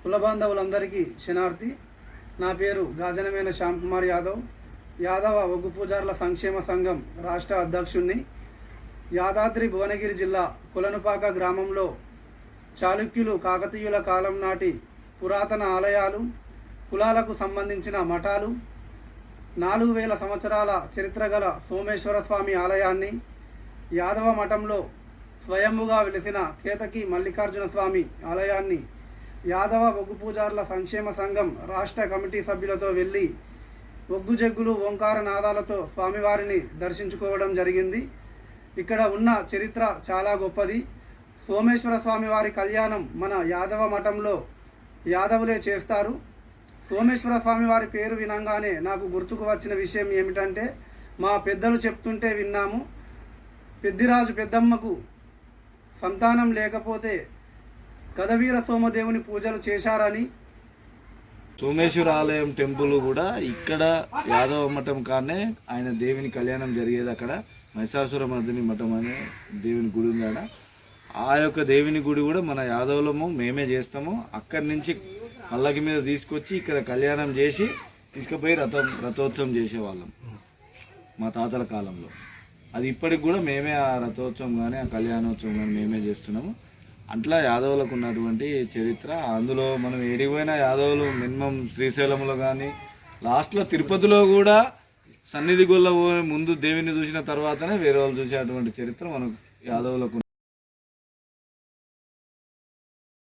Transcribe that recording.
కుల బాంధవులందరికీ శనార్థి. నా పేరు గాజనమైన శ్యామ్ కుమార్ యాదవ్, యాదవ ఒగ్గు పూజారుల సంక్షేమ సంఘం రాష్ట్ర అధ్యక్షుణ్ణి. యాదాద్రి భువనగిరి జిల్లా కులనుపాక గ్రామంలో చాళుక్యులు కాకతీయుల కాలం నాటి పురాతన ఆలయాలు, కులాలకు సంబంధించిన మఠాలు, 4000 సంవత్సరాల చరిత్ర గల సోమేశ్వర స్వామి ఆలయాన్ని, యాదవ మఠంలో స్వయంభుగా వెలిసిన కేతకి మల్లికార్జున స్వామి ఆలయాన్ని యాదవ ఒగ్గు పూజారుల సంక్షేమ సంఘం రాష్ట్ర కమిటీ సభ్యులతో వెళ్ళి ఒగ్గు జగ్గులు ఓంకార నాదాలతో స్వామివారిని దర్శించుకోవడం జరిగింది. ఇక్కడ ఉన్న చరిత్ర చాలా గొప్పది. సోమేశ్వర స్వామి వారి కళ్యాణం మన యాదవ మఠంలో యాదవులే చేస్తారు. సోమేశ్వర స్వామి వారి పేరు వినంగానే నాకు గుర్తుకు వచ్చిన విషయం ఏమిటంటే, మా పెద్దలు చెప్తుంటే విన్నాము. పెద్దిరాజు పెద్దమ్మకు సంతానం లేకపోతే గదవీర సోమదేవుని పూజలు చేశారని. సోమేశ్వర ఆలయం టెంపుల్ కూడా ఇక్కడ యాదవ మఠం కానే ఆయన దేవుని కళ్యాణం జరిగేది. అక్కడ మహిషాసుర మర్దిని మఠం అనే దేవుని గుడి ఉందాడ. ఆ యొక్క దేవుని గుడి కూడా మన యాదవులము మేమే చేస్తాము. అక్కడి నుంచి పల్లకి మీద తీసుకొచ్చి ఇక్కడ కళ్యాణం చేసి తీసుకుపోయి రథోత్సవం చేసేవాళ్ళం మా తాతల కాలంలో. అది ఇప్పటికి కూడా మేమే ఆ రథోత్సవం కానీ ఆ కళ్యాణోత్సవం కానీ మేమే చేస్తున్నాము. అట్లా యాదవులకు ఉన్నటువంటి చరిత్ర. అందులో మనం ఏడిపోయిన యాదవులు మినిమం శ్రీశైలంలో కానీ లాస్ట్లో తిరుపతిలో కూడా సన్నిధి గొల్ల ముందు దేవుని చూసిన తర్వాతనే వేరే వాళ్ళు చూసేటువంటి చరిత్ర మనకు యాదవులకు.